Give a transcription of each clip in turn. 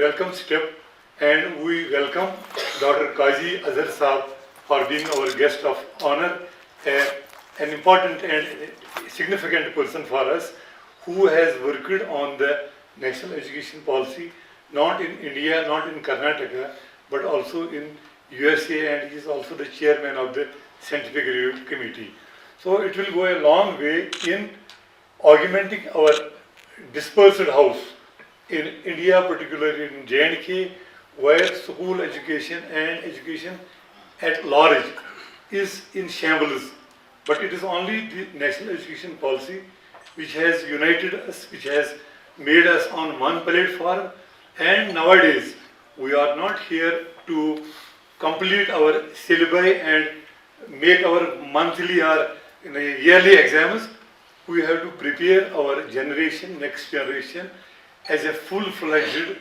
welcome step, and we welcome Dr. Kazi Azhar Saab for being our guest of honor, an important and significant person for us who has worked on the national education policy, not in India, not in Karnataka, but also in USA, and he is also the chairman of the scientific review committee. So it will go a long way in augmenting our dispersed house in India, particularly in J&K, where school education and education at large is in shambles. But it is only the national education policy which has united us, which has made us on one platform, and nowadays we are not here to complete our syllabi and make our monthly or yearly exams. We have to prepare our generation, next generation, as a full-fledged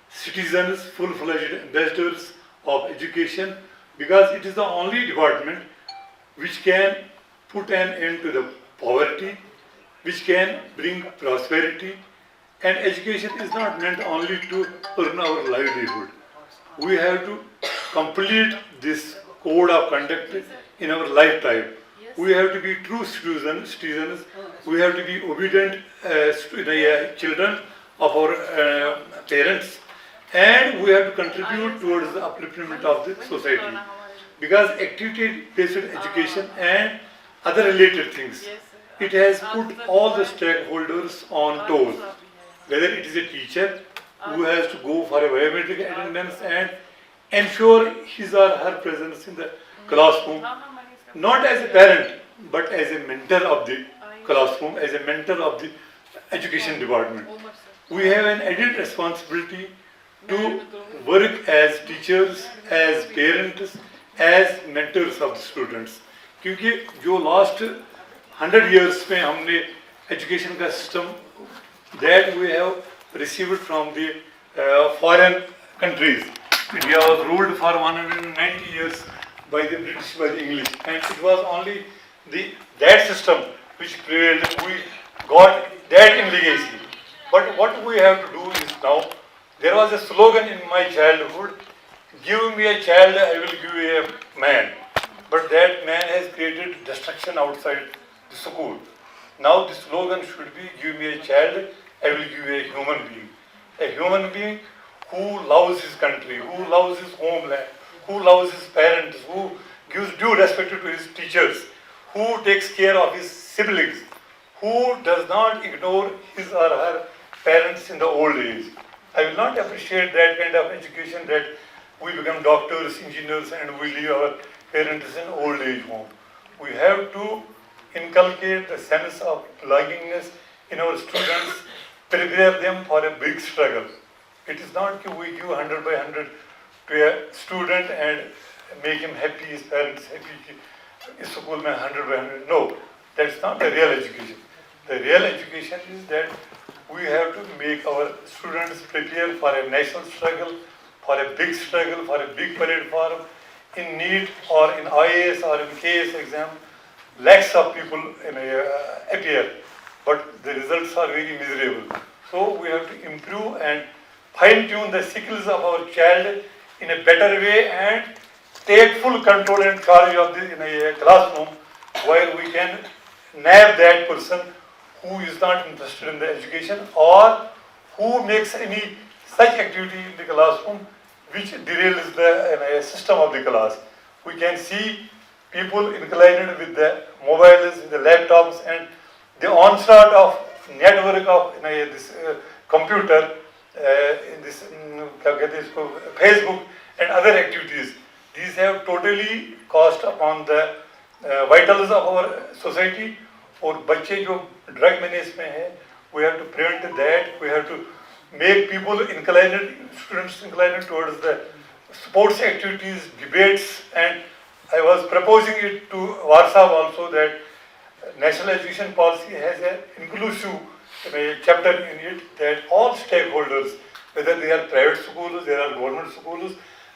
citizens, full-fledged ambassadors of education, because it is the only department which can put an end to the poverty, which can bring prosperity, and education is not meant only to earn our livelihood. We have to complete this code of conduct in our lifetime. We have to be true citizens, we have to be obedient children of our parents, and we have to contribute towards the upliftment of the society. Because activity-based education and other related things, it has put all the stakeholders on toes. Whether it is a teacher who has to go for a biometric attendance and ensure his or her presence in the classroom, not as a parent, but as a mentor of the classroom, as a mentor of the education department. We have an added responsibility to work as teachers, as parents, as mentors of the students. क्योंकि जो last 100 years में हमने education का system that we have received from the foreign countries. India was ruled for 190 years by the British, by the English, and it was only that system which prevailed. We got that in legacy. But what we have to do is now, there was a slogan in my childhood, give me a child, I will give you a man. But that man has created destruction outside the school. Now the slogan should be, give me a child, I will give you a human being. A human being who loves his country, who loves his homeland, who loves his parents, who gives due respect to his teachers, who takes care of his siblings, who does not ignore his or her parents in the old age. I will not appreciate that kind of education that we become doctors, engineers, and we leave our parents in old age home. We have to inculcate the sense of belongingness in our students, prepare them for a big struggle. It is not that we give 100 by 100 to a student and make him happy, his parents happy, school mein 100 by 100. No, that's not the real education. The real education is that we have to make our students prepare for a national struggle, for a big struggle, for a big platform. In NEET or in IAS or in KS exam, lakhs of people appear, but the results are very miserable. So we have to improve and fine-tune the skills of our child in a better way and take full control and charge of this in a classroom, where we can nab that person who is not interested in the education or who makes any such activity in the classroom which derails the system of the class. We can see people inclined with the mobiles, with the laptops, and the onslaught of network of this computer, in this Facebook and other activities. These have totally cost upon the vitals of our society. और बच्चे जो drug menace में हैं, we have to prevent that. We have to make people inclined, students inclined towards the sports activities, debates, and I was proposing it to Warsaw also that national education policy has an inclusive chapter in it that all stakeholders, whether they are private schools, they are government schools,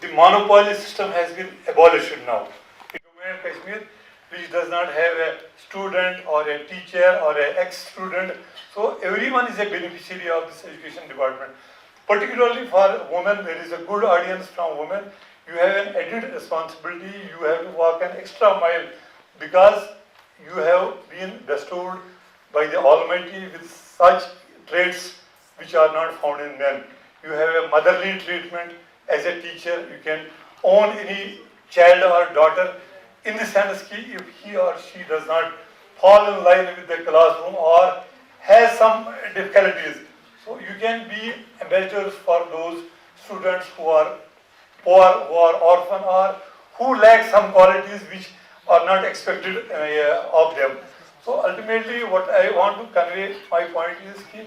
the monopoly system has been abolished now. In Jammu and Kashmir, which does not have a student or a teacher or an ex-student, so everyone is a beneficiary of this education department. Particularly for women, there is a good audience from women. You have an added responsibility. You have to walk an extra mile because you have been bestowed by the Almighty with such traits which are not found in men. You have a motherly treatment as a teacher. You can own any child or daughter in the sense that if he or she does not fall in line with the classroom or has some difficulties, so you can be ambassadors for those students who are poor, who are orphan, or who lack some qualities which are not expected of them. So ultimately what I want to convey, my point is that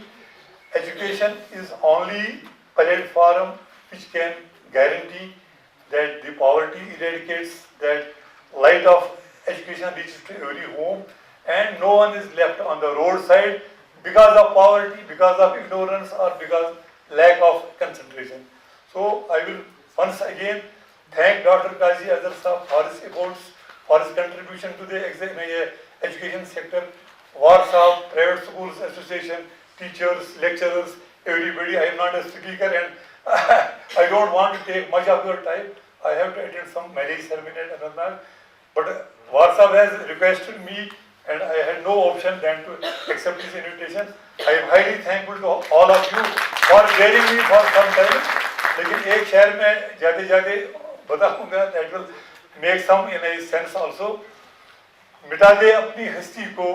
education is only platform which can guarantee that the poverty eradicates, that light of education reaches to every home, and no one is left on the roadside because of poverty, because of ignorance, or because lack of concentration. So I will once again thank Dr. Qazi Azhar Sahab for his efforts, for his contribution to the education sector, Warsaw, Private Schools Association, teachers, lecturers, everybody. I am not a speaker and I don't want to take much of your time. I have to attend some marriage ceremony at Anandnag. But Warsaw has requested me and I had no option than to accept this invitation. I am highly thankful to all of you for bearing me for some time. लेकिन एक शहर में जाते जाते बताऊंगा, that will make some in a sense also. मिटा दे अपनी हस्ती को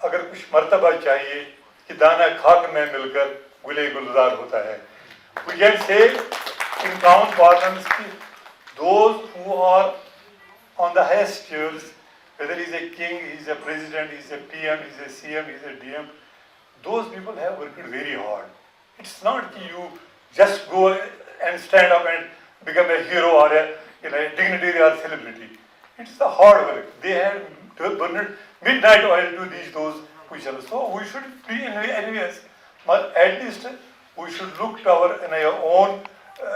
अगर कुछ मर्तबा चाहिए कि दाना खाक में मिलकर गुले गुलजार होता है. We can say in common parlance those who are on the highest tiers, whether he is a king, he is a president, he is a PM, he is a CM, he is a DM, those people have worked very hard. It's not that you just go and stand up and become a hero or a dignitary or celebrity. It's the hard work. They have burned midnight oil to reach those positions. So we should be envious, but at least we should look to our own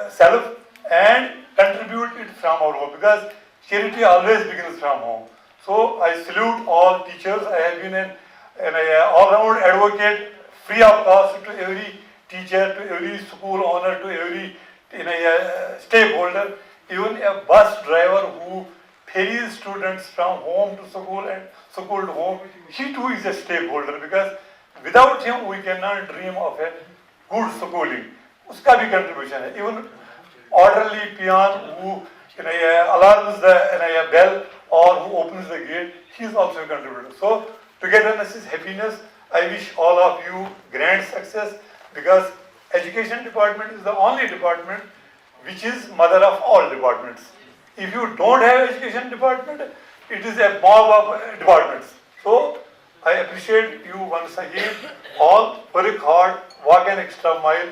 self and contribute it from our home, because charity always begins from home. So I salute all teachers. I have been an all-round advocate, free of cost to every teacher, to every school owner, to every stakeholder, even a bus driver who ferries students from home to school and school to home. He too is a stakeholder, because without him we cannot dream of a good schooling. Uska bhi contribution hai. Even orderly peon who alarms the bell or who opens the gate, he is also a contributor. So togetherness is happiness. I wish all of you grand success, because education department is the only department which is mother of all departments. If you don't have education department, it is a mob of departments. So I appreciate you once again. All work hard, walk an extra mile,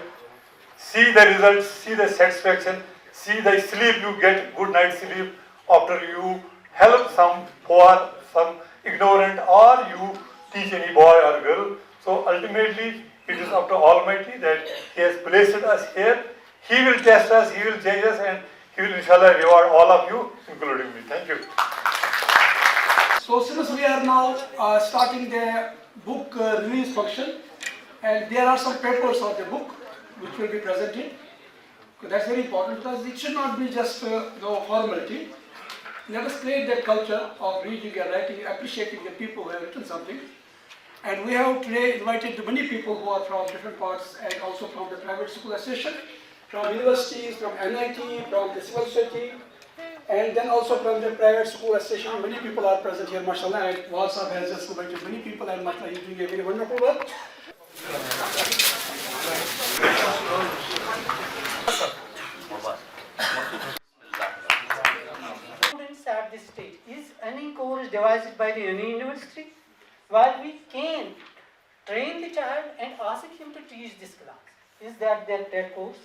see the results, see the satisfaction, see the sleep you get, good night sleep after you help some poor, some ignorant, or you teach any boy or girl. So ultimately it is up to Almighty that He has placed us here. He will test us, He will judge us, and He will inshallah reward all of you, including me. Thank you. So since we are now starting the book release function, and there are some papers of the book which will be presented. That's very important, because it should not be just formality. Let us create that culture of reading and writing, appreciating the people who have written something. And we have today invited many people who are from different parts, and also from the private school association, from universities, from NEP, from the civil society, and then also from the private school association. Many people are present here, mashallah, and WhatsApp has just invited many people, and mashallah, is doing a very wonderful work. Students at this stage, is any course devised by the university? While we can train the child and ask him to teach this class, is that course?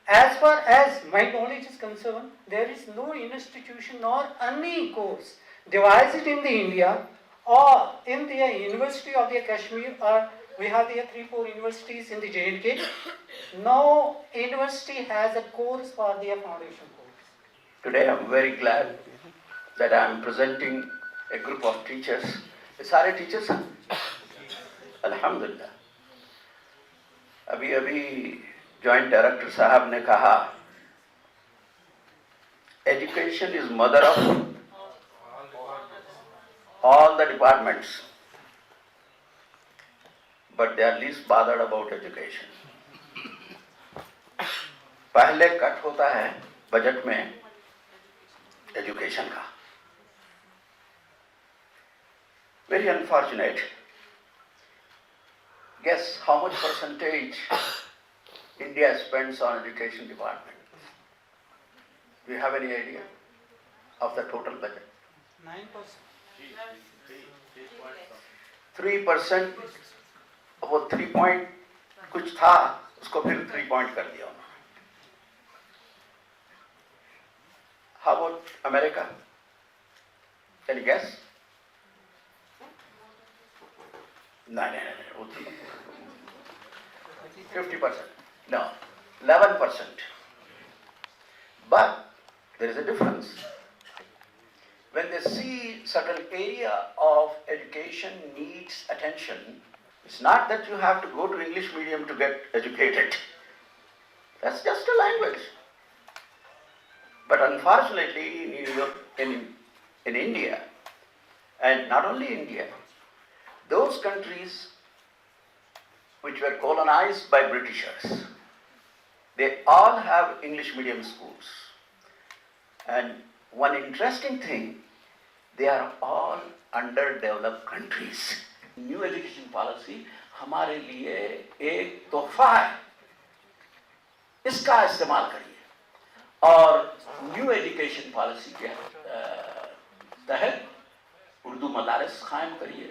As far as my knowledge is concerned, there is no institution nor any course devised in the India or in the University of the Kashmir, or we have the 3-4 universities in the J&K. No university has a course for their foundation course. Today I am very glad that I am presenting a group of teachers. सारे teachers हैं, अल्हम्दुलिल्लाह. अभी joint director साहब ने कहा, education is mother of all the departments, but they are least bothered about education. पहले cut होता है बजट में एजुकेशन का. Very unfortunate. Guess how much percentage India spends on education department? Do you have any idea of the total budget? 9%. 3%. वो 3 point कुछ था, उसको फिर 3 point कर दिया उन्होंने. How about America? Can you guess? No. 50%. No, 11%. But there is a difference. When they see certain area of education needs attention, it's not that you have to go to English medium to get educated. That's just a language. But unfortunately, in India, and not only India, those countries which were colonized by Britishers, they all have English medium schools. And one interesting thing, they are all underdeveloped countries. New education policy हमारे लिए एक तोहफा है, इसका इस्तेमाल करिए. और new education policy के तहत उर्दू मदारस कायम करिए.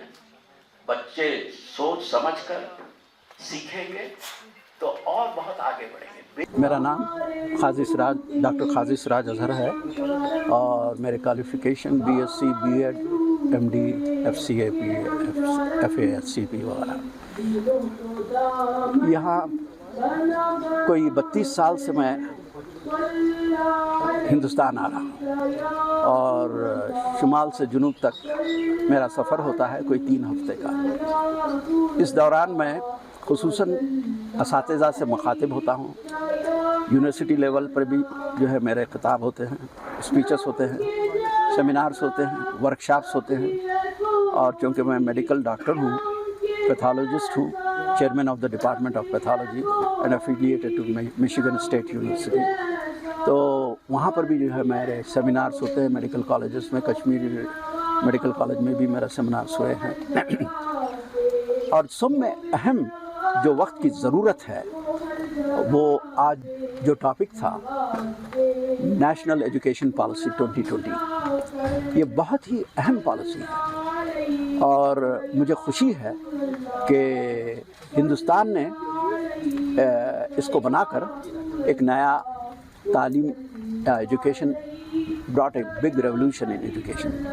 बच्चे सोच समझकर सीखेंगे तो और बहुत आगे बढ़ेंगे. मेरा नाम डॉक्टर खाजी सिराज अजहर है और मेरे qualification BSc B.Ed MD FCA FA SCP वगैरह. यहाँ कोई 32 साल से मैं हिंदुस्तान आ रहा हूँ और शुमाल से जुनूब तक मेरा सफ़र होता है कोई 3 हफ्ते का. इस दौरान मैं खुसूसन असातिज़ा से मुखातिब होता हूँ. यूनिवर्सिटी लेवल पर भी जो है मेरे खिताब होते हैं, स्पीचेस होते हैं, सेमिनार्स होते हैं, वर्कशॉप्स होते हैं. और चूँकि मैं मेडिकल डॉक्टर हूँ, पैथोलॉजिस्ट हूँ, chairman of the department of pathology and affiliated to Michigan State University, तो वहाँ पर भी जो है मेरे सेमिनार्स होते हैं मेडिकल कॉलेजेस में. कश्मीरी मेडिकल कॉलेज में भी मेरे सेमिनार्स हुए हैं. और सब में अहम जो वक्त की ज़रूरत है वो आज जो टॉपिक था नेशनल एजुकेशन पॉलिसी 2020, ये बहुत ही अहम पॉलिसी है और मुझे खुशी है कि हिंदुस्तान ने इसको बनाकर एक नया तालीम education brought a big revolution in education.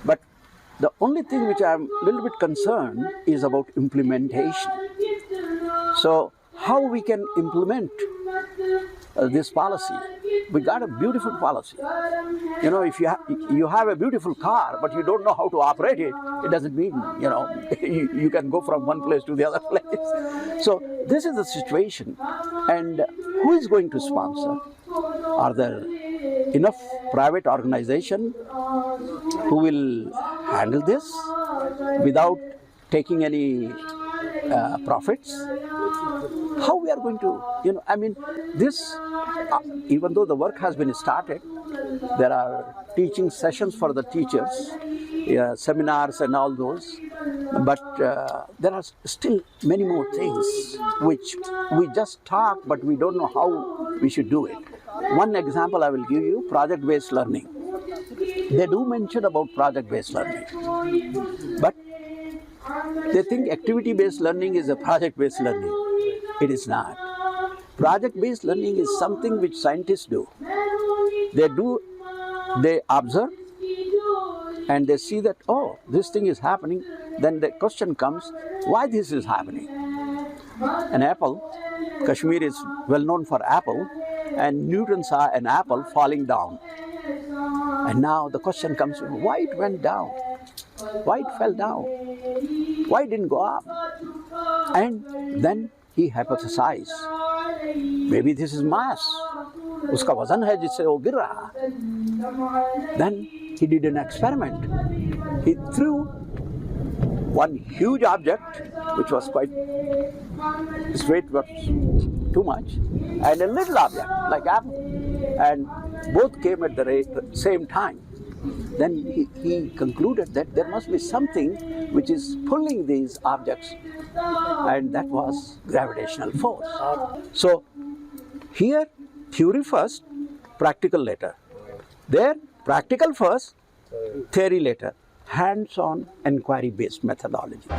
But the only thing which I am a little bit concerned is about implementation. So how we can implement this policy? We got a beautiful policy. You know, if you have a beautiful car, but you don't know how to operate it, it doesn't mean, you know, you can go from one place to the other place. So this is the situation. And who is going to sponsor? Are there enough private organization who will handle this without taking any profits? How we are going to, you know, I mean, this, even though the work has been started, there are teaching sessions for the teachers, seminars and all those, but there are still many more things which we just talk, but we don't know how we should do it. One example I will give you, project-based learning. They do mention about project-based learning, but they think activity-based learning is a project-based learning. It is not. Project-based learning is something which scientists do. They observe and they see that, oh, this thing is happening. Then the question comes, why this is happening? An apple, Kashmir is well known for apple, and Newton saw an apple falling down. And now the question comes, why it went down? Why it fell down? Why it didn't go up? And then he hypothesized. maybe this is mass. उसका वजन है जिससे वो गिर रहा. Then he did an experiment. He threw one huge object, which was quite, its weight was too much, and a little object like apple, and both came at the same time. Then he concluded that there must be something which is pulling these objects, and that was gravitational force. So here, theory first, practical later. There, practical first, theory later. Hands-on inquiry-based methodology.